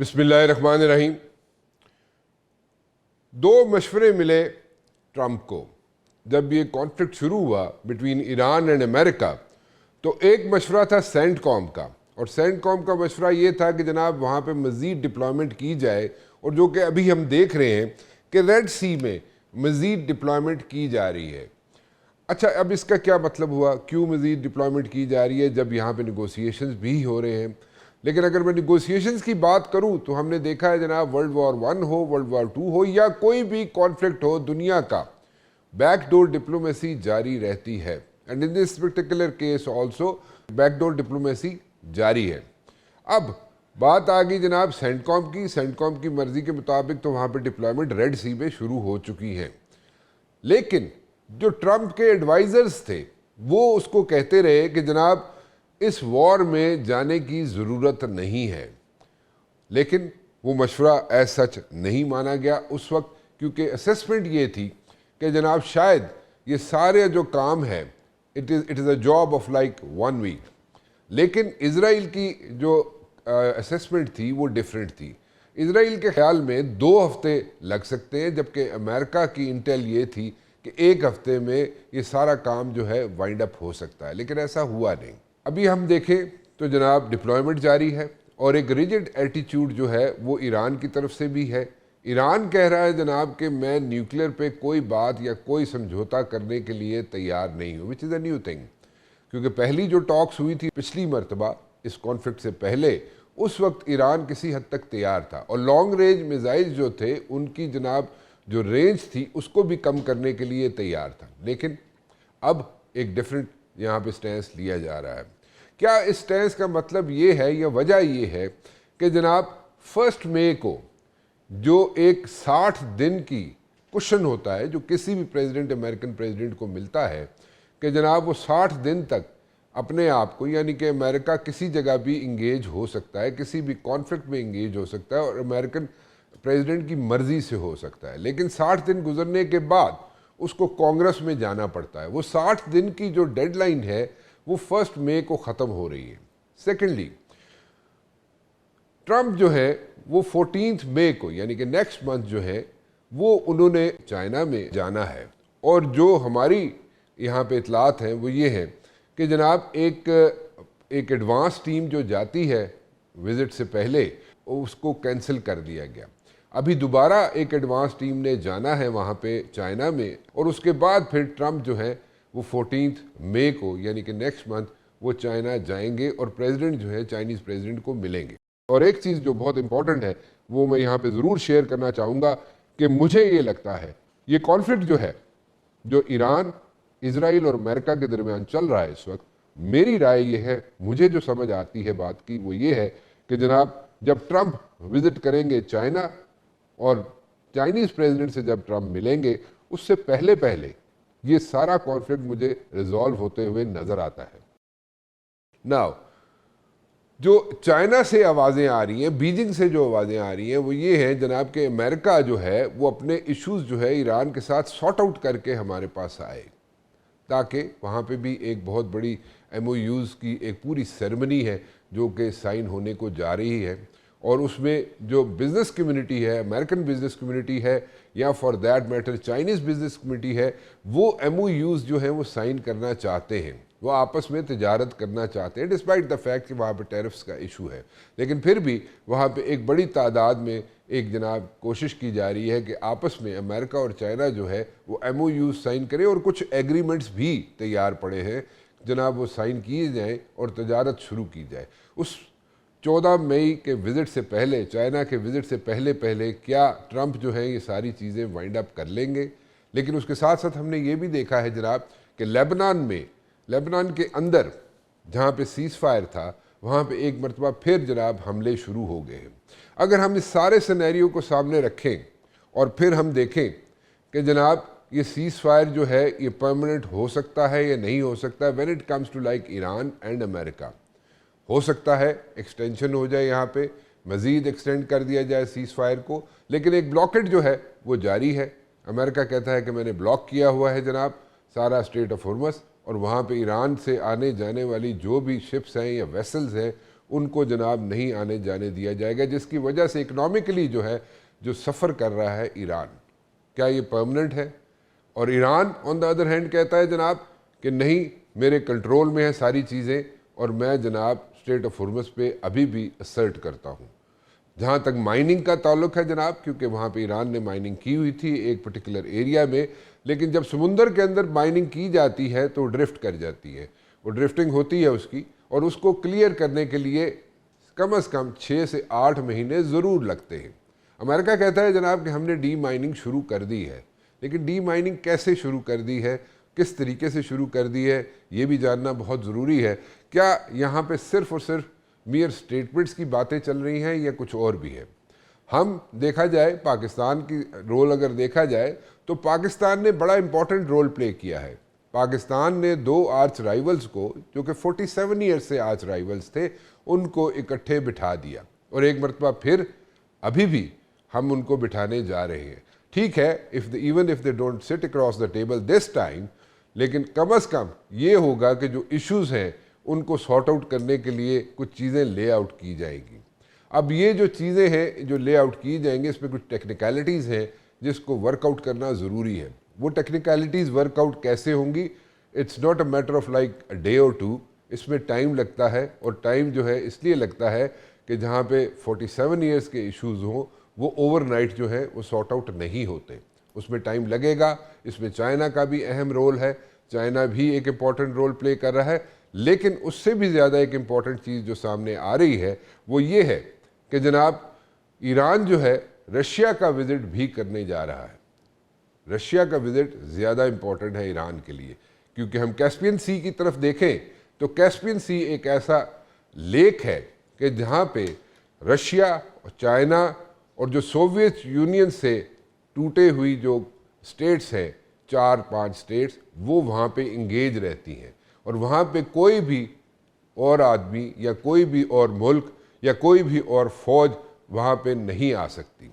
بسم اللہ الرحمن الرحیم۔ دو مشورے ملے ٹرمپ کو جب یہ کانفلکٹ شروع ہوا بٹوین ایران اینڈ امریکہ، تو ایک مشورہ تھا سینٹ کام کا، اور سینٹ کام کا مشورہ یہ تھا کہ جناب وہاں پہ مزید ڈپلائمنٹ کی جائے، اور جو کہ ابھی ہم دیکھ رہے ہیں کہ ریڈ سی میں مزید ڈپلائمنٹ کی جا رہی ہے۔ اچھا، اب اس کا کیا مطلب ہوا؟ کیوں مزید ڈپلائمنٹ کی جا رہی ہے جب یہاں پہ نیگوسیشنز بھی ہو رہے ہیں؟ لیکن اگر میں نیگوسیشنز کی بات کروں تو ہم نے دیکھا ہے جناب، ورلڈ وار 1 ہو، ورلڈ وار 2 ہو، یا کوئی بھی کانفلکٹ ہو دنیا کا، بیک ڈور ڈپلومیسی جاری رہتی ہے، and in this particular case also back door diplomacy جاری ہے۔ اب بات آ گئی جناب سینٹ کام کی۔ سینٹ کام کی مرضی کے مطابق تو وہاں پہ ڈپلائمنٹ ریڈ سی میں شروع ہو چکی ہے، لیکن جو ٹرمپ کے ایڈوائزرز تھے وہ اس کو کہتے رہے کہ جناب اس وار میں جانے کی ضرورت نہیں ہے، لیکن وہ مشورہ ایز سچ نہیں مانا گیا اس وقت، کیونکہ اسیسمنٹ یہ تھی کہ جناب شاید یہ سارے جو کام ہے it is a job of like 1 week, لیکن اسرائیل کی جو اسیسمنٹ تھی وہ ڈیفرنٹ تھی۔ اسرائیل کے خیال میں 2 ہفتے لگ سکتے ہیں، جبکہ امریکہ کی انٹیل یہ تھی کہ 1 ہفتے میں یہ سارا کام جو ہے وائنڈ اپ ہو سکتا ہے، لیکن ایسا ہوا نہیں۔ ابھی ہم دیکھیں تو جناب ڈپلائمنٹ جاری ہے، اور ایک ریجڈ ایٹیچیوڈ جو ہے وہ ایران کی طرف سے بھی ہے۔ ایران کہہ رہا ہے جناب کہ میں نیوکلیر پہ کوئی بات یا کوئی سمجھوتا کرنے کے لیے تیار نہیں ہوں، وچ از اے نیو تھنگ، کیونکہ پہلی جو ٹاکس ہوئی تھی پچھلی مرتبہ اس کانفلکٹ سے پہلے، اس وقت ایران کسی حد تک تیار تھا، اور لانگ رینج میزائل جو تھے ان کی جناب جو رینج تھی اس کو بھی کم کرنے کے لیے تیار تھا، لیکن اب ایک ڈیفرنٹ یہاں پہ سٹینس لیا جا رہا ہے۔ کیا اس سٹینس کا مطلب یہ ہے یا وجہ یہ ہے کہ جناب 1 مئی کو جو ایک 60 دن کی کشن ہوتا ہے جو کسی بھی پریزیڈنٹ، امریکن پریزیڈنٹ کو ملتا ہے، کہ جناب وہ 60 دن تک اپنے آپ کو، یعنی کہ امریکہ کسی جگہ بھی انگیج ہو سکتا ہے، کسی بھی کانفلکٹ میں انگیج ہو سکتا ہے، اور امریکن پریزیڈنٹ کی مرضی سے ہو سکتا ہے، لیکن 60 دن گزرنے کے بعد اس کو کانگریس میں جانا پڑتا ہے۔ وہ 60 دن کی جو ڈیڈ لائن ہے وہ 1 مئی کو ختم ہو رہی ہے۔ سیکنڈلی، ٹرمپ جو ہے وہ 14 مئی کو، یعنی کہ نیکسٹ منتھ جو ہے وہ انہوں نے چائنا میں جانا ہے، اور جو ہماری یہاں پہ اطلاعات ہیں وہ یہ ہیں کہ جناب ایک ایڈوانس ٹیم جو جاتی ہے وزٹ سے پہلے اس کو کینسل کر دیا گیا۔ ابھی دوبارہ ایک ایڈوانس ٹیم نے جانا ہے وہاں پہ چائنا میں، اور اس کے بعد پھر ٹرمپ جو ہے وہ 14 مئی کو، یعنی کہ نیکسٹ منتھ وہ چائنا جائیں گے، اور پریزیڈنٹ جو ہے چائنیز پریزیڈنٹ کو ملیں گے۔ اور ایک چیز جو بہت امپورٹنٹ ہے وہ میں یہاں پہ ضرور شیئر کرنا چاہوں گا کہ مجھے یہ لگتا ہے یہ کانفلکٹ جو ہے جو ایران، اسرائیل اور امریکہ کے درمیان چل رہا ہے اس وقت، میری رائے یہ ہے، مجھے جو سمجھ آتی ہے بات کی وہ یہ ہے کہ جناب جب ٹرمپ وزٹ کریں گے چائنا، اور چائنیز پریزیڈنٹ سے جب ٹرمپ ملیں گے، اس سے پہلے یہ سارا کانفلکٹ مجھے ریزالو ہوتے ہوئے نظر آتا ہے۔ ناؤ، جو چائنا سے آوازیں آ رہی ہیں، بیجنگ سے جو آوازیں آ رہی ہیں وہ یہ ہیں جناب کہ امریکہ جو ہے وہ اپنے ایشوز جو ہے ایران کے ساتھ سارٹ آؤٹ کر کے ہمارے پاس آئے، تاکہ وہاں پہ بھی ایک بہت بڑی MOUs کی ایک پوری سیرمنی ہے جو کہ سائن ہونے کو جا رہی ہے، اور اس میں جو بزنس کمیونٹی ہے، امریکن بزنس کمیونٹی ہے، یا for that matter Chinese business community ہے، وہ MOUs جو ہیں وہ سائن کرنا چاہتے ہیں، وہ آپس میں تجارت کرنا چاہتے ہیں، ڈسپائٹ دا فیکٹ کہ وہاں پہ ٹیرفس کا ایشو ہے، لیکن پھر بھی وہاں پہ ایک بڑی تعداد میں ایک جناب کوشش کی جا رہی ہے کہ آپس میں امریکہ اور چائنا جو ہے وہ MOUs سائن کریں، اور کچھ ایگریمنٹس بھی تیار پڑے ہیں جناب وہ سائن کیے جائیں اور تجارت شروع کی جائے۔ اس 14 مئی کے وزٹ سے پہلے، چائنا کے وزٹ سے پہلے کیا ٹرمپ جو ہے یہ ساری چیزیں وائنڈ اپ کر لیں گے؟ لیکن اس کے ساتھ ساتھ ہم نے یہ بھی دیکھا ہے جناب کہ لیبنان کے اندر جہاں پہ سیز فائر تھا وہاں پہ ایک مرتبہ پھر جناب حملے شروع ہو گئے ہیں۔ اگر ہم اس سارے سینیریو کو سامنے رکھیں اور پھر ہم دیکھیں کہ جناب یہ سیز فائر جو ہے یہ پرماننٹ ہو سکتا ہے یا نہیں ہو سکتا ہے، when it comes to like Iran and America, ہو سکتا ہے ایکسٹینشن ہو جائے، یہاں پہ مزید ایکسٹینڈ کر دیا جائے سیز فائر کو، لیکن ایک بلاکیڈ جو ہے وہ جاری ہے۔ امریکہ کہتا ہے کہ میں نے بلاک کیا ہوا ہے جناب سارا اسٹریٹ آف ہرمز، اور وہاں پہ ایران سے آنے جانے والی جو بھی شپس ہیں یا ویسلز ہیں ان کو جناب نہیں آنے جانے دیا جائے گا، جس کی وجہ سے اکنامکلی جو ہے جو سفر کر رہا ہے ایران، کیا یہ پرمننٹ ہے؟ اور ایران آن دا ادر ہینڈ کہتا ہے جناب کہ نہیں، میرے کنٹرول میں ہے ساری چیزیں، اور میں جناب اسٹریٹ آف ہرمز پہ ابھی بھی اسرٹ کرتا ہوں۔ جہاں تک مائننگ کا تعلق ہے جناب، کیونکہ وہاں پہ ایران نے مائننگ کی ہوئی تھی ایک پرٹیکولر ایریا میں، لیکن جب سمندر کے اندر مائننگ کی جاتی ہے تو ڈرفٹ کر جاتی ہے، وہ ڈرفٹنگ ہوتی ہے اس کی، اور اس کو کلیئر کرنے کے لیے کم از کم 6 سے 8 مہینے ضرور لگتے ہیں۔ امریکہ کہتا ہے جناب کہ ہم نے ڈی مائننگ شروع کر دی ہے، لیکن ڈی مائننگ کیسے شروع کر دی ہے، کس طریقے سے شروع کر دی ہے، یہ بھی جاننا بہت ضروری ہے۔ کیا یہاں پہ صرف اور صرف میئر سٹیٹمنٹس کی باتیں چل رہی ہیں یا کچھ اور بھی ہے؟ ہم دیکھا جائے پاکستان کی رول اگر دیکھا جائے تو پاکستان نے بڑا امپورٹنٹ رول پلے کیا ہے۔ پاکستان نے 2 آرچ رائیولز کو، جو کہ 47 ایئر سے آرچ رائیولز تھے، ان کو اکٹھے بٹھا دیا، اور ایک مرتبہ پھر ابھی بھی ہم ان کو بٹھانے جا رہے ہیں۔ ٹھیک ہے، ایون اف دے ڈونٹ سٹ across the table this time, لیکن کم از کم یہ ہوگا کہ جو ایشوز ہیں ان کو سارٹ آؤٹ کرنے کے لیے کچھ چیزیں لے آؤٹ کی جائیں گی۔ اب یہ جو چیزیں ہیں جو لے آؤٹ کی جائیں گے، اس میں کچھ ٹیکنیکلٹیز ہیں جس کو ورک آؤٹ کرنا ضروری ہے۔ وہ ٹیکنیکلٹیز ورک آؤٹ کیسے ہوں گی؟ It's not a matter of like a day اور 2، اس میں ٹائم لگتا ہے، اور ٹائم جو ہے اس لیے لگتا ہے کہ جہاں پہ 47 ایئرس کے ایشوز ہوں وہ اوور نائٹ جو ہے وہ سارٹ آؤٹ نہیں ہوتے، اس میں ٹائم لگے گا۔ اس میں چائنا کا بھی اہم رول ہے، چائنا بھی ایک امپورٹنٹ رول پلے کر رہا ہے، لیکن اس سے بھی زیادہ ایک امپورٹنٹ چیز جو سامنے آ رہی ہے وہ یہ ہے کہ جناب ایران جو ہے رشیا کا وزٹ بھی کرنے جا رہا ہے۔ رشیا کا وزٹ زیادہ امپورٹنٹ ہے ایران کے لیے، کیونکہ ہم کیسپین سی کی طرف دیکھیں تو کیسپین سی ایک ایسا لیک ہے کہ جہاں پہ رشیا اور چائنا اور جو سوویت یونین سے ٹوٹے ہوئی جو سٹیٹس ہیں، 4-5 سٹیٹس، وہ وہاں پہ انگیج رہتی ہیں، اور وہاں پہ کوئی بھی اور آدمی یا کوئی بھی اور ملک یا کوئی بھی اور فوج وہاں پہ نہیں آ سکتی۔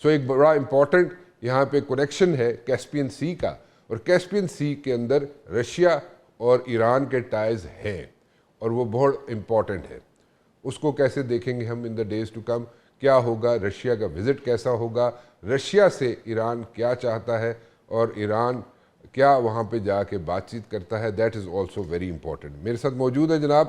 سو ایک بڑا امپورٹنٹ یہاں پہ کنیکشن ہے کیسپین سی کا، اور کیسپین سی کے اندر رشیا اور ایران کے ٹائز ہیں، اور وہ بہت امپورٹنٹ ہے۔ اس کو کیسے دیکھیں گے ہم ان دا ڈیز ٹو کم؟ کیا ہوگا؟ رشیا کا وزٹ کیسا ہوگا؟ رشیا سے ایران کیا چاہتا ہے اور ایران کیا وہاں پہ جا کے بات چیت کرتا ہے؟ That is also very important. میرے ساتھ موجود ہے جناب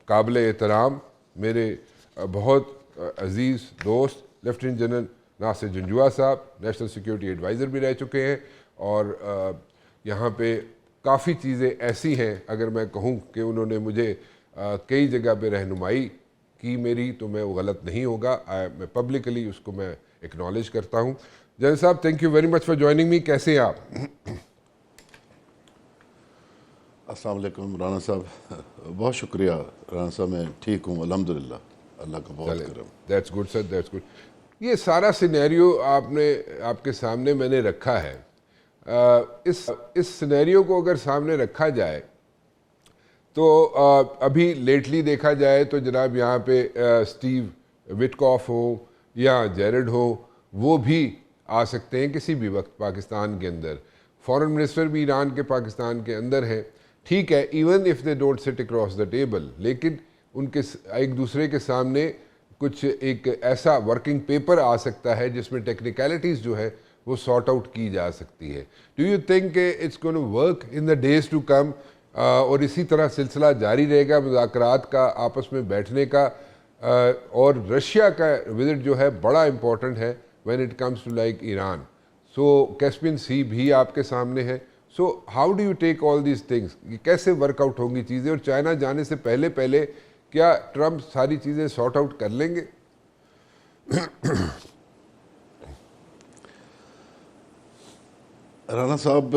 قابل احترام میرے بہت عزیز دوست لیفٹیننٹ جنرل ناصر جنجوعہ صاحب، نیشنل سیکیورٹی ایڈوائزر بھی رہ چکے ہیں، اور یہاں پہ کافی چیزیں ایسی ہیں اگر میں کہوں کہ انہوں نے مجھے کئی جگہ پہ رہنمائی کی میری، تو میں وہ غلط نہیں ہوگا، میں پبلکلی اس کو میں ایکنالج کرتا ہوں۔ جنرل صاحب، thank you very much for joining me. کیسے ہیں آپ؟ السلام علیکم رانا صاحب، بہت شکریہ رانا صاحب، میں ٹھیک ہوں الحمدللہ، اللہ کا بہت کرم۔ That's good sir, that's good. یہ سارا سینیریو آپ کے سامنے میں نے رکھا ہے۔ اس سینیریو کو اگر سامنے رکھا جائے تو ابھی لیٹلی دیکھا جائے تو جناب یہاں پہ اسٹیو وٹکاف ہو یا جیرڈ ہو، وہ بھی آ سکتے ہیں کسی بھی وقت پاکستان کے اندر۔ فارن منسٹر بھی ایران کے پاکستان کے اندر ہیں۔ ٹھیک ہے، ایون اف دے ڈونٹ سٹ اکراس دا ٹیبل، لیکن ان کے ایک دوسرے کے سامنے کچھ ایک ایسا ورکنگ پیپر آ سکتا ہے جس میں ٹیکنیکلٹیز جو ہے وہ سارٹ آؤٹ کی جا سکتی ہے۔ ڈو یو تھنک کہ it's gonna work in the days to come, اور اسی طرح سلسلہ جاری رہے گا مذاکرات کا، آپس میں بیٹھنے کا؟ اور رشیا کا وزٹ جو ہے بڑا امپورٹنٹ ہے when it comes to like Iran. So Caspian sea بھی آپ کے سامنے ہے۔ So how do you take all these things? یہ کیسے ورک آؤٹ ہوں گی چیزیں؟ اور چائنا جانے سے پہلے کیا ٹرمپ ساری چیزیں سارٹ آؤٹ کر لیں گے؟ رانا صاحب،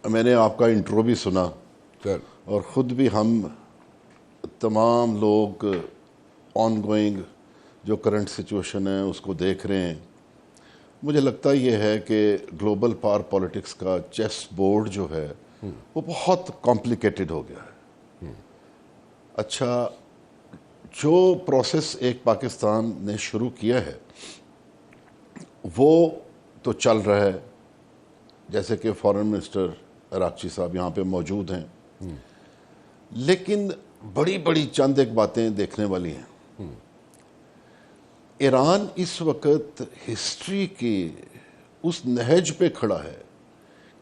میں نے آپ کا انٹرو بھی سنا سر، اور خود بھی ہم تمام لوگ آن گوئنگ جو کرنٹ سچویشن ہے اس کو دیکھ رہے ہیں۔ مجھے لگتا یہ ہے کہ گلوبل پاور پالیٹکس کا چیس بورڈ جو ہے وہ بہت کمپلیکیٹڈ ہو گیا ہے۔ اچھا، جو پروسیس ایک پاکستان نے شروع کیا ہے وہ تو چل رہا ہے، جیسے کہ فارن منسٹر عراقچی صاحب یہاں پہ موجود ہیں، لیکن بڑی بڑی چند ایک باتیں دیکھنے والی ہیں. ایران اس وقت ہسٹری کی اس نہج پہ کھڑا ہے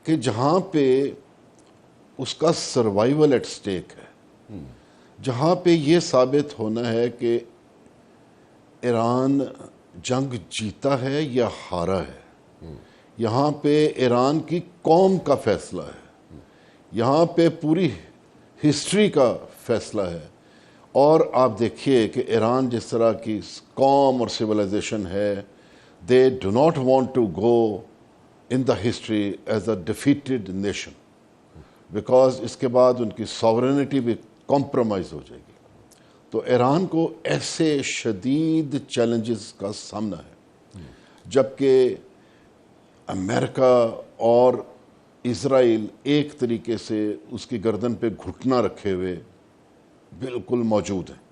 کہ جہاں پہ اس کا سروائیول ایٹ سٹیک ہے, جہاں پہ یہ ثابت ہونا ہے کہ ایران جنگ جیتا ہے یا ہارا ہے. یہاں پہ ایران کی قوم کا فیصلہ ہے, یہاں پہ پوری ہسٹری کا فیصلہ ہے. اور آپ دیکھیے کہ ایران جس طرح کی قوم اور سویلائزیشن ہے, they do not want to go in the history as a defeated nation, because اس کے بعد ان کی ساورنٹی بھی کمپرومائز ہو جائے گی. تو ایران کو ایسے شدید چیلنجز کا سامنا ہے, جبکہ امریکہ اور اسرائیل ایک طریقے سے اس کی گردن پہ گھٹنا رکھے ہوئے بالکل موجود ہیں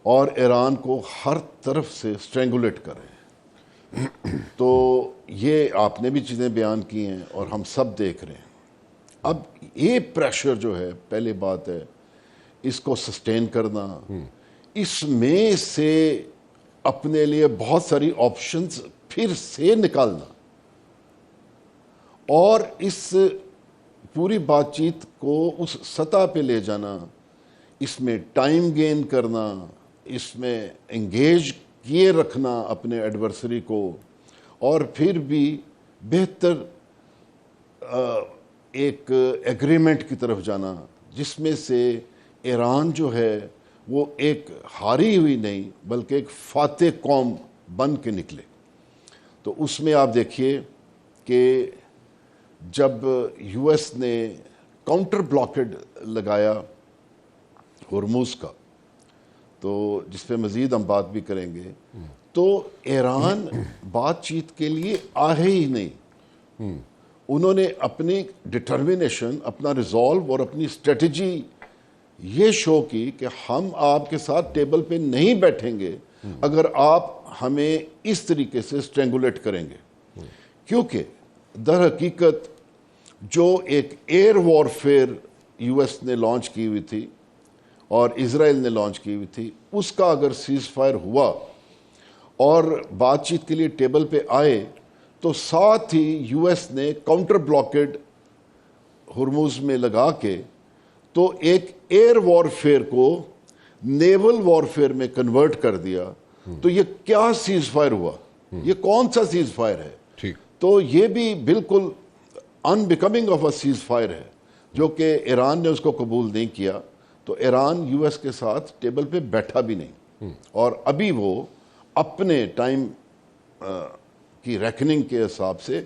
اور ایران کو ہر طرف سے سٹرینگولیٹ کر رہے ہیں. تو یہ آپ نے بھی چیزیں بیان کی ہیں اور ہم سب دیکھ رہے ہیں. اب یہ پریشر جو ہے, پہلی بات ہے اس کو سسٹین کرنا, اس میں سے اپنے لیے بہت ساری آپشنز پھر سے نکالنا, اور اس پوری بات چیت کو اس سطح پہ لے جانا, اس میں ٹائم گین کرنا, اس میں انگیج کیے رکھنا اپنے ایڈورسری کو, اور پھر بھی بہتر ایک ایگریمنٹ کی طرف جانا جس میں سے ایران جو ہے وہ ایک ہاری ہوئی نہیں بلکہ ایک فاتح قوم بن کے نکلے. تو اس میں آپ دیکھیے کہ جب یو ایس نے کاؤنٹر بلاکیڈ لگایا ہرموز کا, تو جس پہ مزید ہم بات بھی کریں گے, تو ایران بات چیت کے لیے آئے ہی نہیں. انہوں نے اپنی ڈٹرمنیشن, اپنا ریزالو اور اپنی اسٹریٹجی یہ شو کی کہ ہم آپ کے ساتھ ٹیبل پہ نہیں بیٹھیں گے اگر آپ ہمیں اس طریقے سے سٹرینگولیٹ کریں گے. کیونکہ در حقیقت جو ایک ایئر وارفیئر یو ایس نے لانچ کی ہوئی تھی اور اسرائیل نے لانچ کی ہوئی تھی, اس کا اگر سیز فائر ہوا اور بات چیت کے لیے ٹیبل پہ آئے, تو ساتھ ہی یو ایس نے کاؤنٹر بلاکیڈ ہرموز میں لگا کے تو ایک ایئر وارفیئر کو نیول وارفیئر میں کنورٹ کر دیا. تو یہ کیا سیز فائر ہوا, یہ کون سا سیز فائر ہے؟ ٹھیک. تو یہ بھی بالکل in becoming of a cease fire ہے جو کہ ایران نے اس کو قبول نہیں کیا. تو ایران یو ایس کے ساتھ ٹیبل پہ بیٹھا بھی نہیں, اور ابھی وہ اپنے ٹائم کی ریکننگ کے حساب سے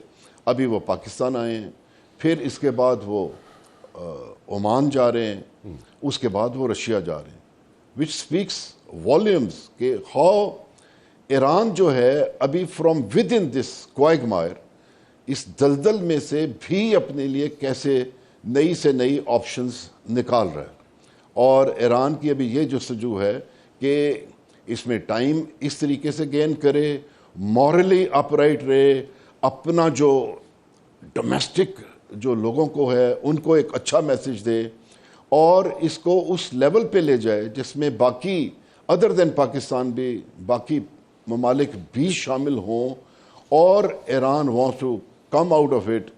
ابھی وہ پاکستان آئے ہیں, پھر اس کے بعد وہ عمان جا رہے ہیں, اس کے بعد وہ رشیا جا رہے ہیں, وچ اسپیکس والیومز کہ ہاؤ ایران جو ہے ابھی فرام ود ان دس کوائگمائر, اس دلدل میں سے بھی اپنے لیے کیسے نئی سے نئی آپشنز نکال رہا ہے. اور ایران کی ابھی یہ جستجو ہے کہ اس میں ٹائم اس طریقے سے گین کرے, مورلی اپ رائٹ رہے, اپنا جو ڈومیسٹک جو لوگوں کو ہے ان کو ایک اچھا میسج دے, اور اس کو اس لیول پہ لے جائے جس میں باقی ادر دین پاکستان بھی باقی ممالک بھی شامل ہوں, اور Iran wants to come out of it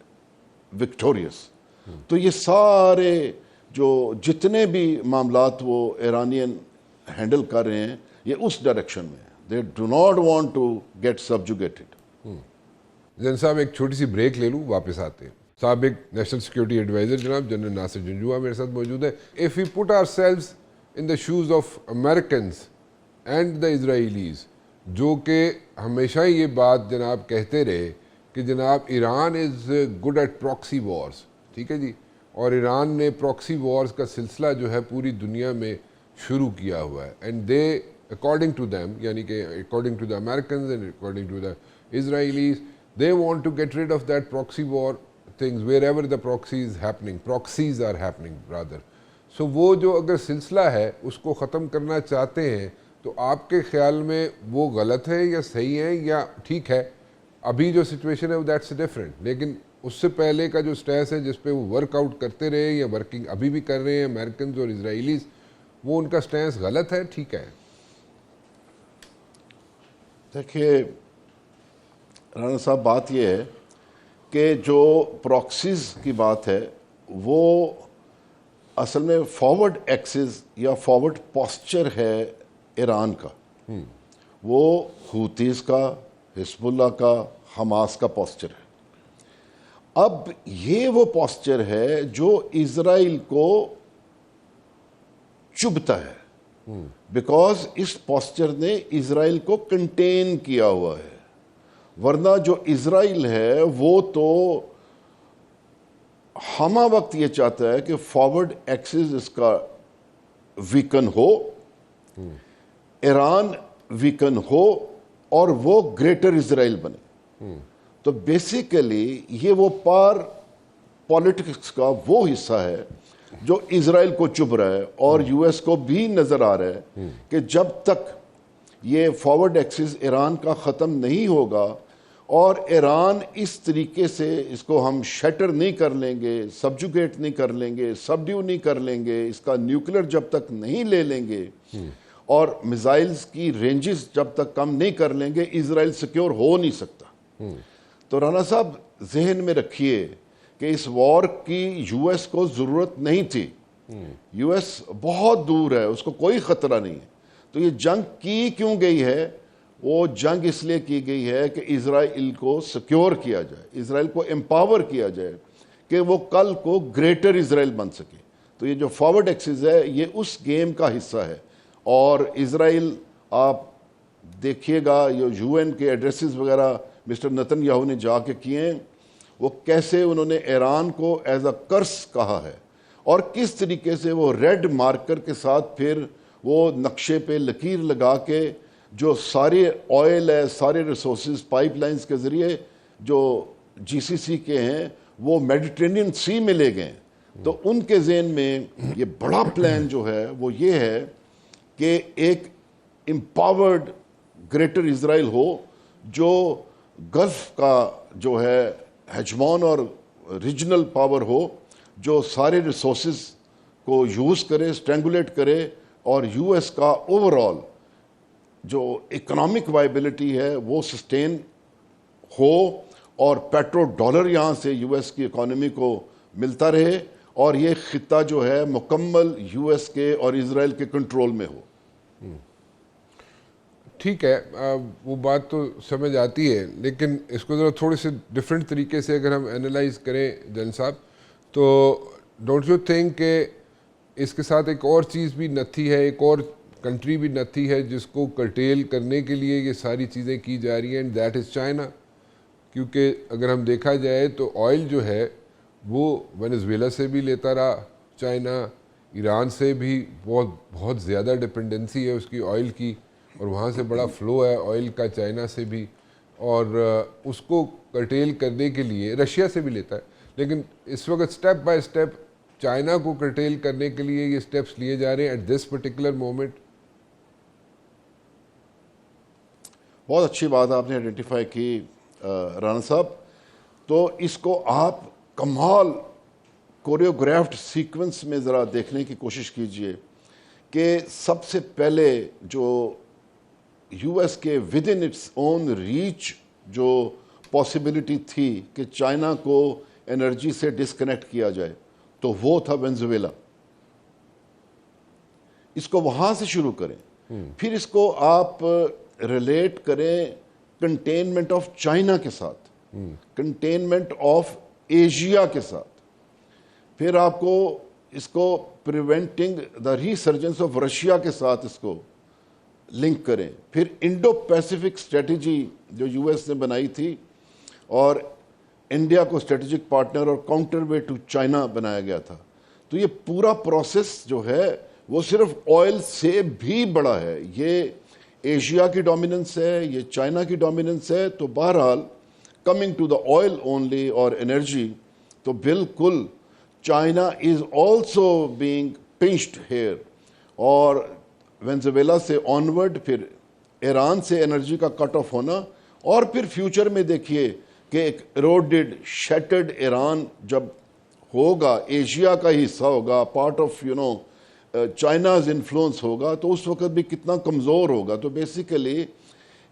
victorious. تو یہ سارے جو جتنے بھی معاملات وہ ایرانین ہینڈل کر رہے ہیں یہ اس ڈائریکشن میں, they do not want to get subjugated. Zain صاحب ایک چھوٹی سی بریک لے لوں, واپس آتے ہیں. سابق نیشنل سیکورٹی ایڈوائزر جناب جنرل ناصر جنجوعہ میرے ساتھ موجود ہے. If we put ourselves in the shoes of Americans and the Israelis, جو کہ ہمیشہ یہ بات جناب کہتے رہے کہ جناب Iran is good at proxy wars, ٹھیک ہے جی, اور ایران نے پراکسی وارز کا سلسلہ جو ہے پوری دنیا میں شروع کیا ہوا ہے, and they according to them, یعنی کہ according to the Americans and according to the Israelis, they want to get rid of that proxy war things wherever the proxies are happening rather. So وہ جو اگر سلسلہ ہے اس کو ختم کرنا چاہتے ہیں تو آپ کے خیال میں وہ غلط ہے یا صحیح ہے یا ٹھیک ہے؟ ابھی جو سچویشن ہے دیٹس ڈفرینٹ, لیکن اس سے پہلے کا جو سٹیس ہے جس پہ وہ ورک آؤٹ کرتے رہے یا ورکنگ ابھی بھی کر رہے ہیں امریکنز اور اسرائیلیز, وہ ان کا سٹینس غلط ہے ٹھیک ہے؟ دیکھیے رانا صاحب، بات یہ ہے کہ جو پراکسیز کی بات ہے وہ اصل میں فارورڈ ایکسس یا فارورڈ پوسچر ہے ایران کا. وہ حوتیز کا، حزب اللہ کا، حماس کا پوسچر ہے. اب یہ وہ پوسچر ہے جو اسرائیل کو چبھتا ہے، بیکاز اس پوسچر نے اسرائیل کو کنٹین کیا ہوا ہے. ورنہ جو اسرائیل ہے وہ تو ہمہ وقت یہ چاہتا ہے کہ فارورڈ ایکسس اس کا ویکن ہو، ایران ویکن ہو اور وہ گریٹر اسرائیل بنے. تو بیسیکلی یہ وہ پالیٹکس کا وہ حصہ ہے جو اسرائیل کو چبھ رہا ہے، اور یو ایس کو بھی نظر آ رہا ہے کہ جب تک یہ فارورڈ ایکسس ایران کا ختم نہیں ہوگا اور ایران اس طریقے سے اس کو ہم شیٹر نہیں کر لیں گے، سبجوگیٹ نہیں کر لیں گے، سبڈیو نہیں کر لیں گے، اس کا نیوکلیر جب تک نہیں لے لیں گے اور میزائلز کی رینجز جب تک کم نہیں کر لیں گے، اسرائیل سیکیور ہو نہیں سکتا. تو رانا صاحب ذہن میں رکھیے کہ اس وار کی یو ایس کو ضرورت نہیں تھی. یو ایس بہت دور ہے، اس کو کوئی خطرہ نہیں ہے. تو یہ جنگ کی کیوں گئی ہے؟ وہ جنگ اس لیے کی گئی ہے کہ اسرائیل کو سیکیور کیا جائے، اسرائیل کو امپاور کیا جائے کہ وہ کل کو گریٹر اسرائیل بن سکے. تو یہ جو فارورڈ ایکسس ہے یہ اس گیم کا حصہ ہے. اور اسرائیل آپ دیکھیے گا یہ یو این کے ایڈریسز وغیرہ مسٹر نتن یاہو نے جا کے کیے ہیں، وہ کیسے انہوں نے ایران کو ایز اے کرس کہا ہے، اور کس طریقے سے وہ ریڈ مارکر کے ساتھ پھر وہ نقشے پہ لکیر لگا کے جو سارے آئل ہے، سارے ریسورسز پائپ لائنز کے ذریعے جو جی سی سی کے ہیں وہ میڈیٹرینین سی میں لے گئے. تو ان کے ذہن میں یہ بڑا پلان جو ہے وہ یہ ہے کہ ایک امپاورڈ گریٹر اسرائیل ہو جو گلف کا جو ہے ہیجمون اور ریجنل پاور ہو، جو سارے ریسورسز کو یوز کرے، اسٹرینگولیٹ کرے، اور یو ایس کا اوور آل جو اکنامک وائبلٹی ہے وہ سسٹین ہو، اور پیٹرو ڈالر یہاں سے یو ایس کی اکانومی کو ملتا رہے، اور یہ خطہ جو ہے مکمل یو ایس کے اور اسرائیل کے کنٹرول میں ہو. ٹھیک ہے، وہ بات تو سمجھ آتی ہے، لیکن اس کو ذرا تھوڑے سے ڈفرینٹ طریقے سے اگر ہم اینالائز کریں جن صاحب، تو ڈونٹ یو تھنک کہ اس کے ساتھ ایک اور چیز بھی نتھی ہے، ایک اور کنٹری بھی نتھی ہے جس کو کرٹیل کرنے کے لیے یہ ساری چیزیں کی جا رہی ہیں، اینڈ دیٹ از چائنا. کیونکہ اگر ہم دیکھا جائے تو آئل جو ہے وہ وینزویلا سے بھی لیتا رہا چائنا، ایران سے بھی بہت زیادہ ڈپینڈنسی ہے اس کی آئل کی، اور وہاں سے بڑا فلو ہے آئل کا چائنا سے بھی، اور اس کو کرٹیل کرنے کے لیے رشیا سے بھی لیتا ہے. لیکن اس وقت سٹیپ بائی سٹیپ چائنا کو کرٹیل کرنے کے لیے یہ سٹیپس لیے جا رہے ہیں ایٹ دس پرٹیکولر مومنٹ. بہت اچھی بات آپ نے آئیڈینٹیفائی کی رانا صاحب. تو اس کو آپ کمال کوریوگرافڈ سیکوینس میں ذرا دیکھنے کی کوشش کیجئے کہ سب سے پہلے جو یو ایس کے with in its own reach جو پاسبلٹی تھی کہ چائنا کو انرجی سے ڈسکنیکٹ کیا جائے تو وہ تھا وینزویلا. اس کو وہاں سے شروع کریں، پھر اس کو آپ ریلیٹ کریں کنٹینمنٹ آف چائنا کے ساتھ، کنٹینمنٹ آف ایشیا کے ساتھ، پھر آپ کو اس کو preventing the resurgence of Russia کے ساتھ اس کو لنک کریں، پھر انڈو پیسیفک اسٹریٹجی جو یو ایس نے بنائی تھی اور انڈیا کو اسٹریٹجک پارٹنر اور کاؤنٹر وے ٹو چائنا بنایا گیا تھا. تو یہ پورا پروسیس جو ہے وہ صرف آئل سے بھی بڑا ہے، یہ ایشیا کی ڈومیننس ہے، یہ چائنا کی ڈومیننس ہے. تو بہرحال coming to the oil only اور انرجی، تو بالکل China is also being punched here, اور وینزویلا سے آنورڈ پھر ایران سے انرجی کا کٹ آف ہونا، اور پھر فیوچر میں دیکھیے کہ ایک ایروڈڈ شیٹرڈ ایران جب ہوگا، ایشیا کا حصہ ہوگا، پارٹ آف چائناز انفلوئنس ہوگا تو اس وقت بھی کتنا کمزور ہوگا. تو basically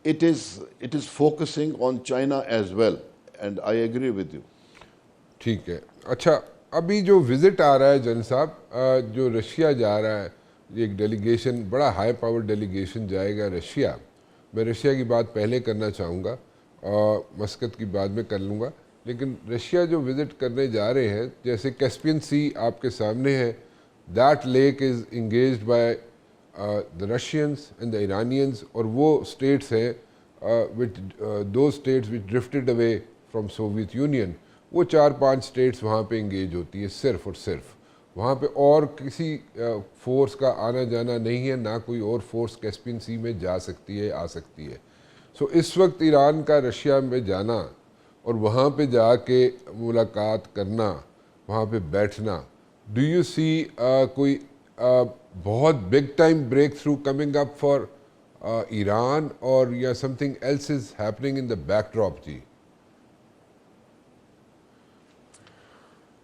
it is focusing on China as well, and I agree with you. ٹھیک ہے. اچھا ابھی جو وزٹ آ رہا ہے جن صاحب جو رشیا جا رہا ہے, ایک ڈیلیگیشن بڑا ہائی پاور ڈیلیگیشن جائے گا رشیا. میں رشیا کی بات پہلے کرنا چاہوں گا اور مسقط کی بعد میں کر لوں گا, لیکن رشیا جو وزٹ کرنے جا رہے ہیں, جیسے کیسپین سی آپ کے سامنے ہے, that leak is engaged by the Russians and the Iranians, اور وہ states ہیں those states which drifted away from Soviet Union, وہ 4-5 states وہاں پہ انگیج ہوتی ہیں صرف اور صرف. وہاں پہ اور کسی فورس کا آنا جانا نہیں ہے, نہ کوئی اور فورس کیسپین سی میں جا سکتی ہے آ سکتی ہے. سو اس وقت ایران کا رشیا میں جانا اور وہاں پہ جا کے ملاقات کرنا, وہاں پہ بیٹھنا, ڈو یو سی کوئی بہت big time breakthrough coming up for Iran, اور یا something else is happening in the backdrop? جی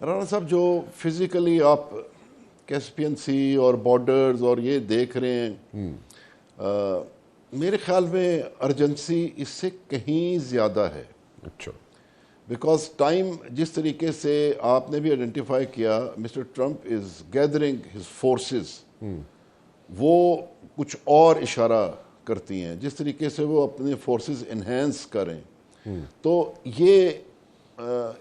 رانا صاحب, جو فزیکلی آپ کیسپین سی اور بارڈرز اور یہ دیکھ رہے ہیں, میرے خیال میں ارجنسی اس سے کہیں زیادہ ہے. اچھا. بیکاز ٹائم جس طریقے سے آپ نے بھی آئیڈینٹیفائی کیا, مسٹر ٹرمپ از گیدرنگ ہز فورسز, وہ کچھ اور اشارہ کرتی ہیں جس طریقے سے وہ اپنے فورسز انہینس کریں. تو یہ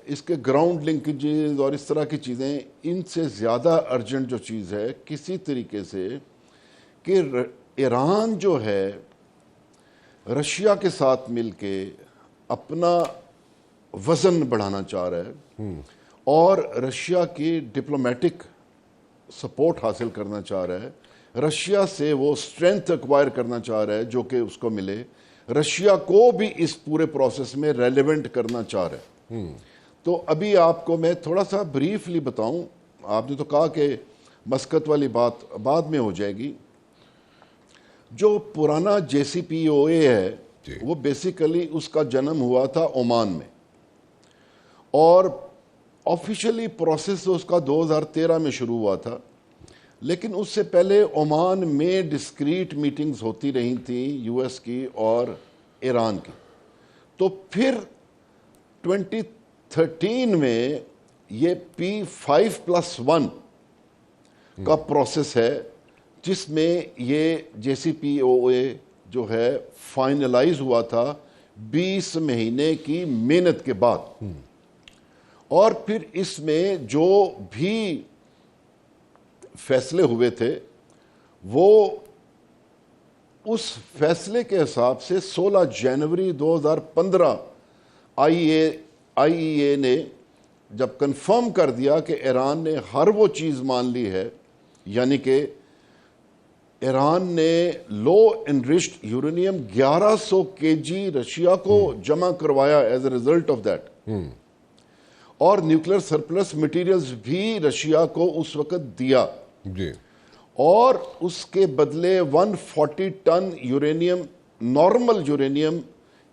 اس کے گراؤنڈ لنکیجز اور اس طرح کی چیزیں, ان سے زیادہ ارجنٹ جو چیز ہے کسی طریقے سے کہ ایران جو ہے رشیا کے ساتھ مل کے اپنا وزن بڑھانا چاہ رہا ہے اور رشیا کی ڈپلومیٹک سپورٹ حاصل کرنا چاہ رہا ہے. رشیا سے وہ اسٹرینتھ ایکوائر کرنا چاہ رہا ہے جو کہ اس کو ملے. رشیا کو بھی اس پورے پروسیس میں ریلیونٹ کرنا چاہ رہا ہے. تو ابھی آپ کو میں تھوڑا سا بریفلی بتاؤں, آپ نے تو کہا کہ مسقط والی بات بعد میں ہو جائے گی. جو پرانا JCPOA ہے وہ بیسیکلی اس کا جنم ہوا تھا عمان میں, اور آفیشلی پروسیس اس کا 2013 میں شروع ہوا تھا, لیکن اس سے پہلے عمان میں ڈسکریٹ میٹنگز ہوتی رہی تھیں US کی اور ایران کی. تو پھر 2013 میں یہ P5+1 کا پروسیس ہے جس میں یہ JCPOA جو ہے فائنلائز ہوا تھا 20 مہینے کی محنت کے بعد. اور پھر اس میں جو بھی فیصلے ہوئے تھے وہ اس فیصلے کے حساب سے 16 جنوری 2015 IAEA نے جب کنفرم کر دیا کہ ایران نے ہر وہ چیز مان لی ہے, یعنی کہ ایران نے low enriched uranium 1100 kg Russia کو جمع کروایا as a result of that, اور نیوکلیر سرپلس مٹیریلز بھی رشیا کو اس وقت دیا, اور اس کے بدلے 140 ton uranium, normal uranium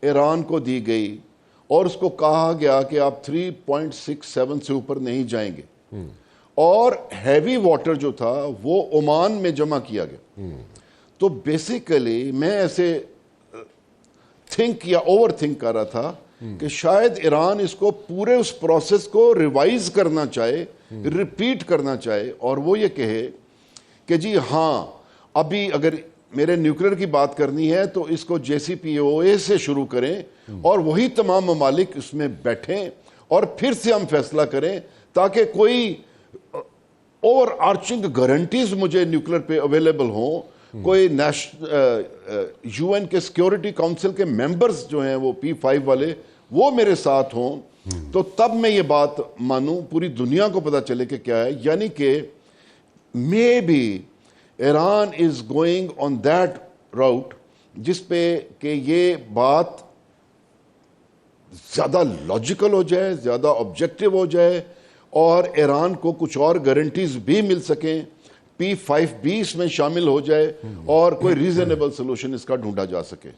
Iran کو دی گئی, اور اس کو کہا گیا کہ آپ 3.67 سے اوپر نہیں جائیں گے. اور ہیوی واٹر جو تھا وہ عمان میں جمع کیا گیا. تو بیسیکلی میں ایسے تھنک یا اوور تھنک کر رہا تھا کہ شاید ایران اس کو پورے اس پروسیس کو ریوائز کرنا چاہے, ریپیٹ کرنا چاہے, اور وہ یہ کہے کہ جی ہاں ابھی اگر میرے نیوکلیر کی بات کرنی ہے تو اس کو JCPOA سے شروع کریں اور وہی تمام ممالک اس میں بیٹھیں اور پھر سے ہم فیصلہ کریں, تاکہ کوئی اوور آرچنگ گارنٹیز مجھے نیوکلیر پہ اویلیبل ہوں. کوئی UN کے سیکیورٹی کاؤنسل کے ممبرز جو ہیں وہ P5 والے وہ میرے ساتھ ہوں, تو تب میں یہ بات مانوں, پوری دنیا کو پتا چلے کہ کیا ہے. یعنی کہ maybe Iran is going on that route جس پہ کہ یہ بات زیادہ لاجیکل ہو جائے, زیادہ آبجیکٹیو ہو جائے, اور ایران کو کچھ اور گارنٹیز بھی مل سکیں, P5 میں شامل ہو جائے, اور کوئی ریزنیبل سولوشن اس کا ڈھونڈا جا سکے.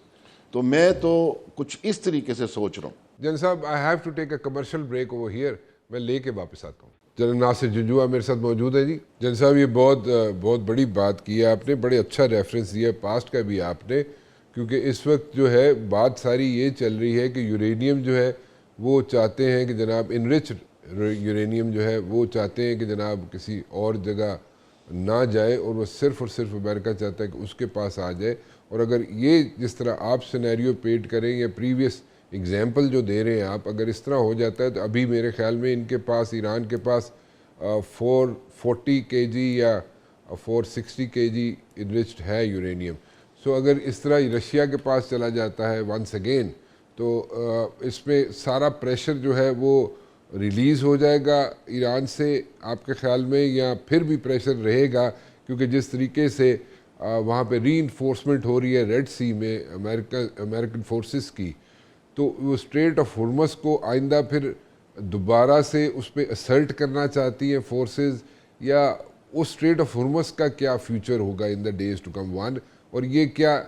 تو میں تو کچھ اس طریقے سے سوچ رہا ہوں. جن صاحب, I have to take a commercial break over here. میں لے کے واپس آتا ہوں. جنرل ناصر جنجوعہ میرے ساتھ موجود ہے. جی جنرل صاحب یہ بہت بڑی بات کی ہے آپ نے, بڑے اچھا ریفرنس دیا پاسٹ کا بھی آپ نے, کیونکہ اس وقت جو ہے بات ساری یہ چل رہی ہے کہ یورینیم جو ہے وہ چاہتے ہیں کہ جناب انرچ یورینیم جو ہے وہ چاہتے ہیں کہ جناب کسی اور جگہ نہ جائے, اور وہ صرف اور صرف امریکہ چاہتا ہے کہ اس کے پاس آ جائے. اور اگر یہ جس طرح آپ سینیریو پیٹ کریں یا پریویس اگزامپل جو دے رہے ہیں آپ, اگر اس طرح ہو جاتا ہے تو ابھی میرے خیال میں ان کے پاس, ایران کے پاس 440 kg یا 460 kg انرچڈ ہے یورینیم. سو اگر اس طرح رشیا کے پاس چلا جاتا ہے ونس اگین, تو اس میں سارا پریشر جو ہے وہ ریلیز ہو جائے گا ایران سے آپ کے خیال میں, یا پھر بھی پریشر رہے گا؟ کیونکہ جس طریقے سے وہاں پہ ری انفورسمنٹ ہو رہی ہے ریڈ سی میں امریکن فورسز کی, تو وہ اسٹریٹ آف ہرمز کو آئندہ پھر دوبارہ سے اس پہ اسرٹ کرنا چاہتی ہیں فورسز, یا اس اسٹریٹ آف ہرمز کا کیا فیوچر ہوگا in the days to come one? اور یہ کیا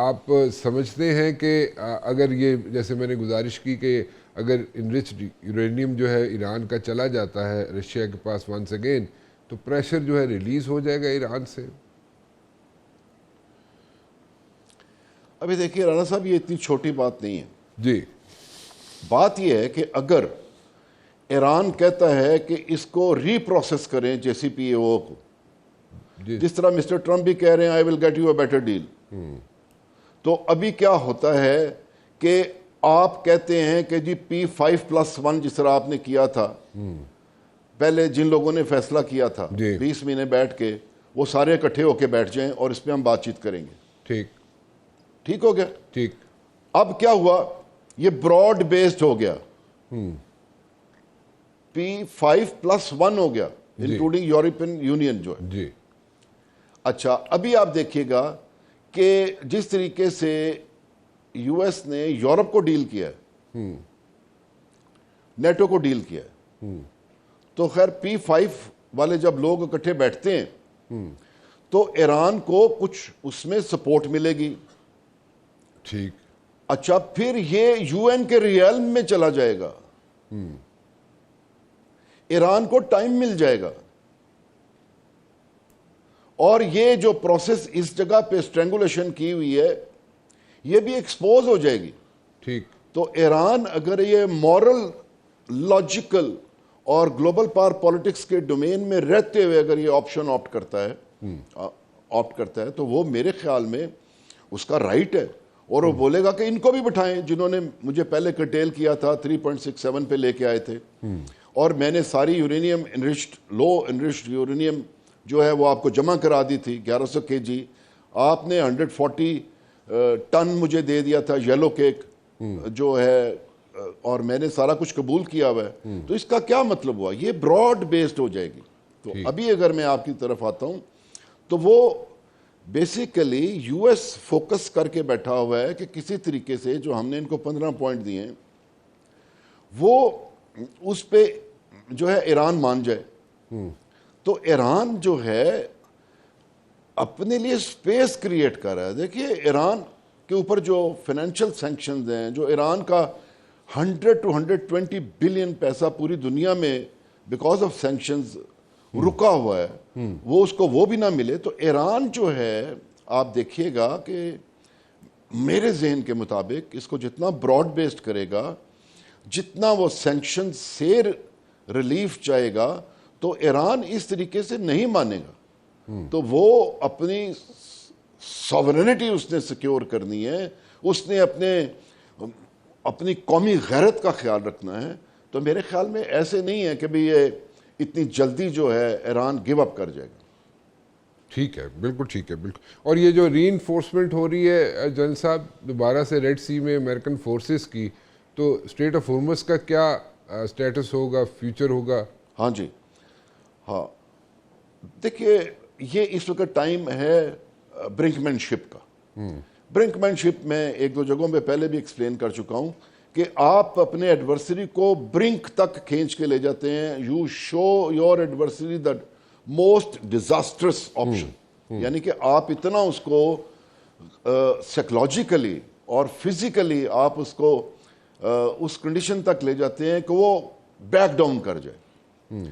آپ سمجھتے ہیں کہ اگر یہ, جیسے میں نے گزارش کی کہ اگر انرچڈ یورینیم جو ہے ایران کا چلا جاتا ہے رشیا کے پاس ونس اگین, تو پریشر جو ہے ریلیز ہو جائے گا ایران سے؟ ابھی دیکھیے رانا صاحب, یہ اتنی چھوٹی بات نہیں ہے. جی بات یہ ہے کہ اگر ایران کہتا ہے کہ اس کو ری پروسیس کریں JCPOA کو, جس طرح مسٹر ٹرمپ بھی کہہ رہے ہیں I will get you a better deal, تو ابھی کیا ہوتا ہے کہ آپ کہتے ہیں کہ جی P5+1 جس طرح آپ نے کیا تھا, پہلے جن لوگوں نے فیصلہ کیا تھا 20 مہینے بیٹھ کے, وہ سارے اکٹھے ہو کے بیٹھ جائیں اور اس پہ ہم بات چیت کریں گے. ٹھیک ہو گیا. ٹھیک. اب کیا ہوا, یہ براڈ بیسڈ ہو گیا, P5+1 ہو گیا انکلوڈنگ یورپین یونین جو ہے. جی اچھا, ابھی آپ دیکھیے گا کہ جس طریقے سے یو ایس نے یورپ کو ڈیل کیا ہے, نیٹو کو ڈیل کیا ہے, تو خیر P5 والے جب لوگ اکٹھے بیٹھتے ہیں تو ایران کو کچھ اس میں سپورٹ ملے گی. ٹھیک. اچھا, پھر یہ UN کے ریئلم میں چلا جائے گا, ایران کو ٹائم مل جائے گا, اور یہ جو پروسیس اس جگہ پہ اسٹرینگولیشن کی ہوئی ہے یہ بھی ایکسپوز ہو جائے گی. ٹھیک. تو ایران اگر یہ مورل, لاجیکل اور گلوبل پاور پالیٹکس کے ڈومین میں رہتے ہوئے اگر یہ آپشن آپٹ کرتا ہے تو وہ میرے خیال میں اس کا رائٹ ہے, اور وہ بولے گا کہ ان کو بھی بٹھائیں جنہوں نے مجھے پہلے کرٹیل کیا تھا 3.67 پہ لے کے آئے تھے, اور میں نے ساری یورینیم لو انرچڈ یورینیم جو ہے وہ آپ کو جمع کرا دی تھی 1100 kg. آپ نے 140 ٹن مجھے دے دیا تھا یلو کیک جو ہے, اور میں نے سارا کچھ قبول کیا ہوا ہے. تو اس کا کیا مطلب ہوا, یہ براڈ بیسڈ ہو جائے گی. تو ابھی اگر میں آپ کی طرف آتا ہوں تو وہ بیسیکلی یو ایس فوکس کر کے بیٹھا ہوا ہے کہ کسی طریقے سے جو ہم نے ان کو 15 پوائنٹ دیے ہیں وہ اس پہ جو ہے ایران مان جائے. تو ایران جو ہے اپنے لیے سپیس کریٹ کر رہا ہے. دیکھیے ایران کے اوپر جو فائنینشیل سینکشنز ہیں, جو ایران کا 100 to 120 بلین پیسہ پوری دنیا میں بیکاز آف سینکشنز رکا ہوا ہے, وہ اس کو وہ بھی نہ ملے. تو ایران جو ہے آپ دیکھیے گا کہ میرے ذہن کے مطابق اس کو جتنا براڈ بیسڈ کرے گا, جتنا وہ سینکشن سے ریلیف چاہے گا, تو ایران اس طریقے سے نہیں مانے گا. تو وہ اپنی ساورنٹی اس نے سیکیور کرنی ہے, اس نے اپنی قومی غیرت کا خیال رکھنا ہے. تو میرے خیال میں ایسے نہیں ہے کہ بھی یہ اتنی جلدی جو ہے ایران گیو اپ کر جائے گا. ٹھیک ہے, بالکل ٹھیک ہے, بالکل. اور یہ جو ری انفورسمنٹ ہو رہی ہے جنرل صاحب دوبارہ سے ریڈ سی میں امریکن فورسز کی, تو اسٹریٹ آف ہرمز کا کیا اسٹیٹس ہوگا, فیوچر ہوگا؟ ہاں جی, ہاں دیکھیے یہ اس وقت ٹائم ہے برنکمین شپ کا. برنکمین شپ میں ایک دو جگہوں پہ پہلے بھی ایکسپلین کر چکا ہوں کہ آپ اپنے ایڈورسری کو برنک تک کھینچ کے لے جاتے ہیں. You show your adversary the most disastrous option, یعنی کہ آپ اتنا اس کو سائیکولوجیکلی اور فزیکلی آپ اس کو اس کنڈیشن تک لے جاتے ہیں کہ وہ بیک ڈاؤن کر جائے.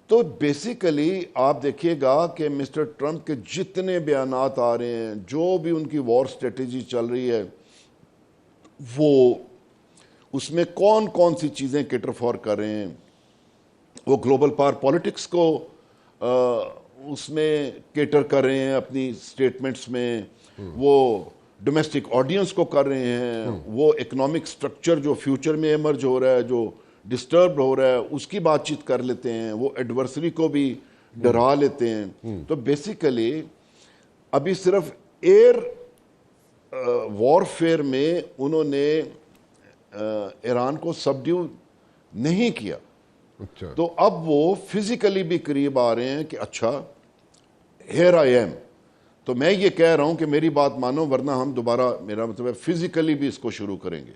تو بیسیکلی آپ دیکھیے گا کہ مسٹر ٹرمپ کے جتنے بیانات آ رہے ہیں, جو بھی ان کی وار سٹریٹجی چل رہی ہے, وہ اس میں کون کون سی چیزیں کیٹر فار کر رہے ہیں. وہ گلوبل پاور پالیٹکس کو اس میں کیٹر کر رہے ہیں اپنی سٹیٹمنٹس میں, وہ ڈومیسٹک آڈینس کو کر رہے ہیں, وہ اکنامک سٹرکچر جو فیوچر میں ایمرج ہو رہا ہے, جو ڈسٹرب ہو رہا ہے, اس کی بات چیت کر لیتے ہیں, وہ ایڈورسری کو بھی ڈرا لیتے ہیں. تو بیسیکلی ابھی صرف ایئر وارفیئر میں انہوں نے ایران کو سبڈیو نہیں کیا, اچھا تو اب وہ فزیکلی بھی قریب آ رہے ہیں کہ اچھا ہیئر آئی ایم, تو میں یہ کہہ رہا ہوں کہ میری بات مانو ورنہ ہم دوبارہ, میرا مطلب ہے فزیکلی بھی اس کو شروع کریں گے.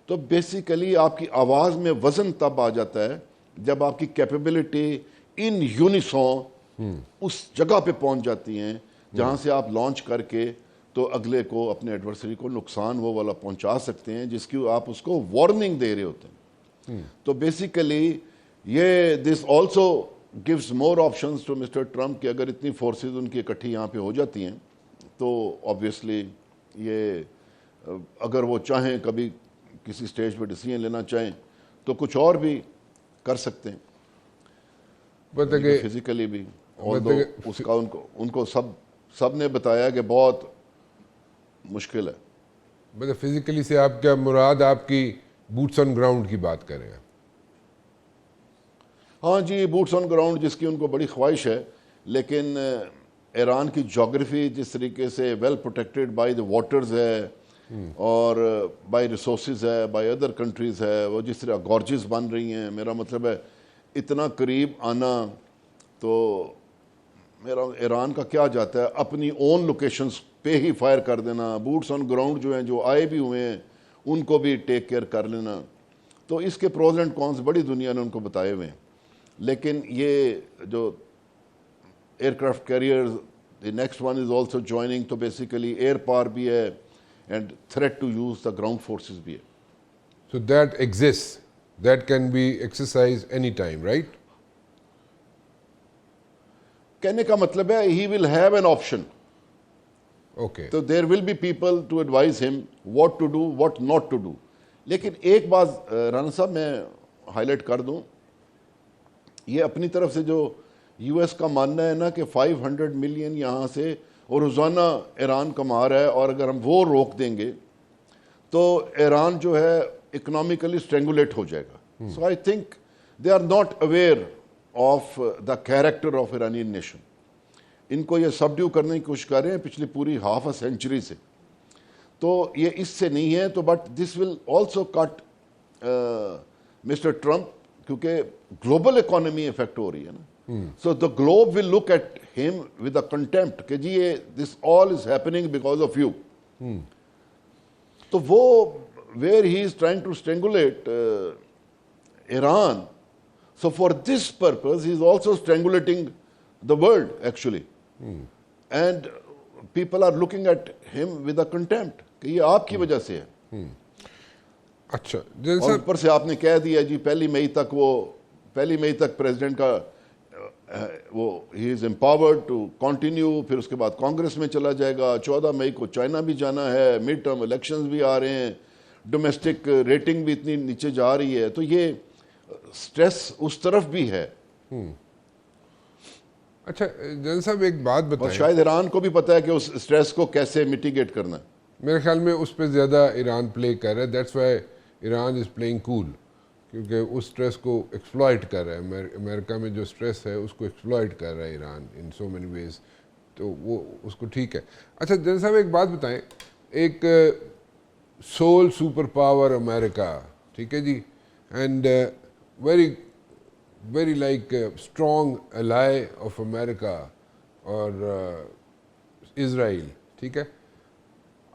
تو بیسیکلی آپ کی آواز میں وزن تب آ جاتا ہے جب آپ کی کیپیبلٹی ان یونیسون اس جگہ پہ پہنچ جاتی ہیں جہاں سے آپ لانچ کر کے تو اگلے کو, اپنے ایڈورسری کو نقصان وہ والا پہنچا سکتے ہیں جس کی آپ اس کو وارننگ دے رہے ہوتے ہیں. تو بیسیکلی یہ this also gives more options to mister Trump کہ اگر اتنی فورسز ان کی اکٹھی یہاں پہ ہو جاتی ہیں تو آبویسلی یہ اگر وہ چاہیں کبھی کسی سٹیج پہ ڈیسیژن لینا چاہیں تو کچھ اور بھی کر سکتے ہیں فزیکلی بھی. اس کا ان کو سب نے بتایا کہ بہت مشکل ہے. مطلب فزیکلی سے آپ کیا مراد آپ کی بوٹس آن گراؤنڈ کی بات کر رہے ہیں؟ ہاں جی, بوٹس آن گراؤنڈ جس کی ان کو بڑی خواہش ہے, لیکن ایران کی جغرافی جس طریقے سے well protected by the waters ہے اور بائی ریسورسز ہے, بائی ادر کنٹریز ہے, وہ جس طرح گارجز بن رہی ہیں, میرا مطلب ہے اتنا قریب آنا تو میرا ایران کا کیا جاتا ہے اپنی اون لوکیشنز پہ ہی فائر کر دینا, بوٹس آن گراؤنڈ جو ہیں جو آئے بھی ہوئے ہیں ان کو بھی ٹیک کیئر کر لینا. تو اس کے پروز اینڈ کونس بڑی دنیا نے ان کو بتائے ہوئے ہیں. لیکن یہ جو aircraft carrier the next one is also joining, تو بیسیکلی ایئر پاور بھی ہے and threat to use the ground forces بھی ہے. So that exists, that can be exercised any time, right? کہنے کا مطلب ہے he will have an option. Okay. تو there will be people to advise him what to do, what not to do. لیکن ایک بات رانا صاحب میں ہائی لائٹ کر دوں, یہ اپنی طرف سے جو یو ایس کا ماننا ہے نا کہ 500 ملین یہاں سے اور روزانہ ایران کما رہا ہے, اور اگر ہم وہ روک دیں گے تو ایران جو ہے اکنامکلی اسٹرینگولیٹ ہو جائے گا. So I think they are not aware of the character of Iranian nation. ان کو یہ سبڈیو کرنے کی کوشش کر رہے ہیں پچھلی پوری ہاف اے سینچری سے, تو یہ اس سے نہیں ہے. تو but this will also cut Mister Trump, کیونکہ گلوبل اکانومی افیکٹ ہو رہی ہے نا. So the globe will look at him with a contempt کہ جی یہ this all is happening because of you. تو وہ where he is trying to strangulate Iran, so for this purpose he is also strangulating the world actually, and people are looking at him with a contempt کہ یہ آپ کی وجہ سے ہے. اچھا, اور اوپر سے آپ نے کہہ دیا جی پہلی مئی تک پریزیڈنٹ کا وہ ہی از امپاورڈ ٹو کنٹینیو, پھر اس کے بعد کانگریس میں چلا جائے گا, 14 مئی کو چائنا بھی جانا ہے, مڈ ٹرم الیکشنز بھی آ رہے ہیں, ڈومیسٹک ریٹنگ بھی اتنی نیچے جا رہی ہے, تو یہ سٹریس اس طرف بھی ہے. اچھا جن صاحب ایک بات اور بتائیں, شاید ایران کو بھی پتہ ہے کہ اس سٹریس کو کیسے میٹیگیٹ کرنا ہے. میرے خیال میں اس پہ زیادہ ایران پلے کر رہا ہے, that's why Iran is playing cool, کیونکہ اس سٹریس کو ایکسپلائٹ کر رہا ہے. امریکہ میں جو سٹریس ہے اس کو ایکسپلائٹ کر رہا ہے ایران ان سو مینی ویز, تو وہ اس کو ٹھیک ہے. اچھا جن صاحب ایک بات بتائیں, ایک سول سپر پاور امریکہ, ٹھیک ہے جی, and very like strong ally of America اور اسرائیل, ٹھیک ہے.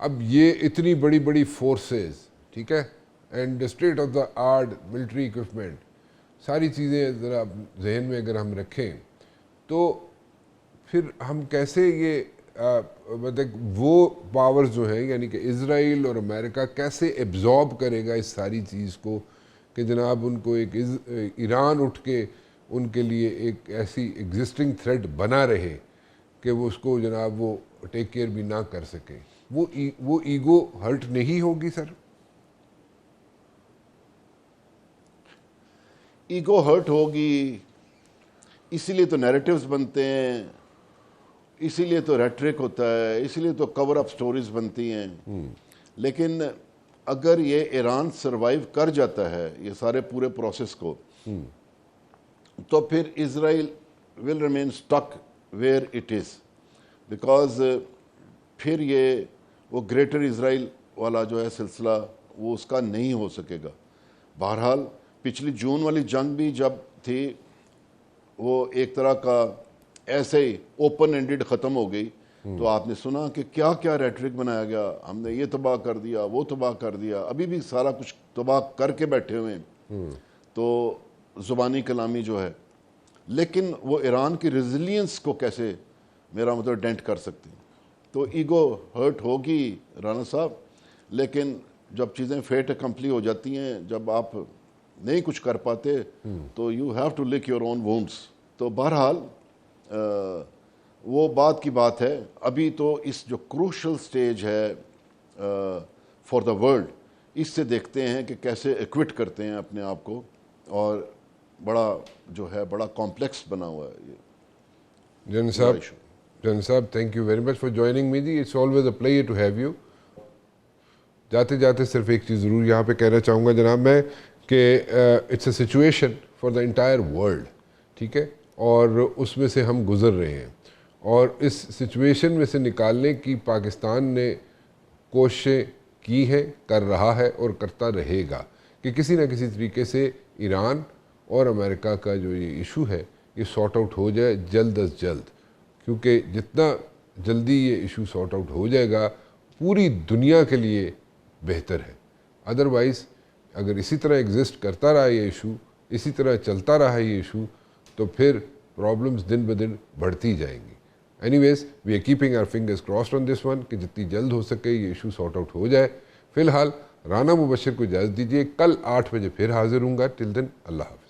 اب یہ اتنی بڑی بڑی فورسز, ٹھیک ہے, and state of the art military equipment, ساری چیزیں ذرا ذہن میں اگر ہم رکھیں تو پھر ہم کیسے یہ مطلب وہ پاورز جو ہیں یعنی کہ اسرائیل اور امریکہ کیسے ایبزارب کرے گا اس ساری چیز کو کہ جناب ان کو ایک ایران اٹھ کے ان کے لیے ایک ایسی ایگزسٹنگ تھریٹ بنا رہے کہ وہ اس کو جناب وہ ٹیک کیئر بھی نہ کر سکیں. وہ ایگو ہرٹ نہیں ہوگی سر؟ ایگو ہرٹ ہوگی، اسی لیے تو نیریٹیوز بنتے ہیں، اسی لیے تو ریٹرک ہوتا ہے، اسی لیے تو کور اپ سٹوریز بنتی ہیں. لیکن اگر یہ ایران سروائیو کر جاتا ہے یہ سارے پورے پروسیس کو، تو پھر Israel will remain stuck where it is, because پھر یہ وہ گریٹر اسرائیل والا جو ہے سلسلہ وہ اس کا نہیں ہو سکے گا. بہرحال پچھلی جون والی جنگ بھی جب تھی وہ ایک طرح کا ایسے ہی اوپن اینڈڈ ختم ہو گئی، تو آپ نے سنا کہ کیا کیا ریٹرک بنایا گیا، ہم نے یہ تباہ کر دیا، وہ تباہ کر دیا، ابھی بھی سارا کچھ تباہ کر کے بیٹھے ہوئے ہیں. تو زبانی کلامی جو ہے، لیکن وہ ایران کی ریزیلینس کو کیسے میرا مطلب ڈینٹ کر سکتی. تو ایگو ہرٹ ہوگی رانا صاحب، لیکن جب چیزیں فیٹ اکمپلی ہو جاتی ہیں، جب آپ نہیں کچھ کر پاتے تو you have to lick your own wounds. تو بہرحال وہ بات کی بات ہے. ابھی تو اس جو کروشل سٹیج ہے فار دا ورلڈ، اس سے دیکھتے ہیں کہ کیسے ایکوٹ کرتے ہیں اپنے آپ کو، اور بڑا جو ہے بڑا کمپلیکس بنا ہوا ہے یہ. جن صاحب thank you very much for joining me. It's always a pleasure to have you. جاتے جاتے صرف ایک چیز ضرور یہاں پہ کہنا چاہوں گا جناب میں کہ it's a situation for the entire world, ٹھیک ہے، اور اس میں سے ہم گزر رہے ہیں، اور اس سچویشن میں سے نکالنے کی پاکستان نے کوششیں کی ہیں، کر رہا ہے اور کرتا رہے گا کہ کسی نہ کسی طریقے سے ایران اور امریکہ کا جو یہ ایشو ہے یہ سارٹ آؤٹ ہو جائے جلد از جلد، کیونکہ جتنا جلدی یہ ایشو سارٹ آؤٹ ہو جائے گا پوری دنیا کے لیے بہتر ہے. ادروائز اگر اسی طرح ایگزسٹ کرتا رہا یہ ایشو، اسی طرح چلتا رہا یہ ایشو، تو پھر پرابلمز دن بدن بڑھتی جائیں گی. Anyways we are keeping our fingers crossed on this one کہ جتنی جلد ہو سکے یہ ایشو سارٹ آؤٹ ہو جائے. فی الحال رانا مبشر کو اجازت دیجیے، کل 8 بجے پھر حاضر ہوں گا. ٹل دین اللہ حافظ.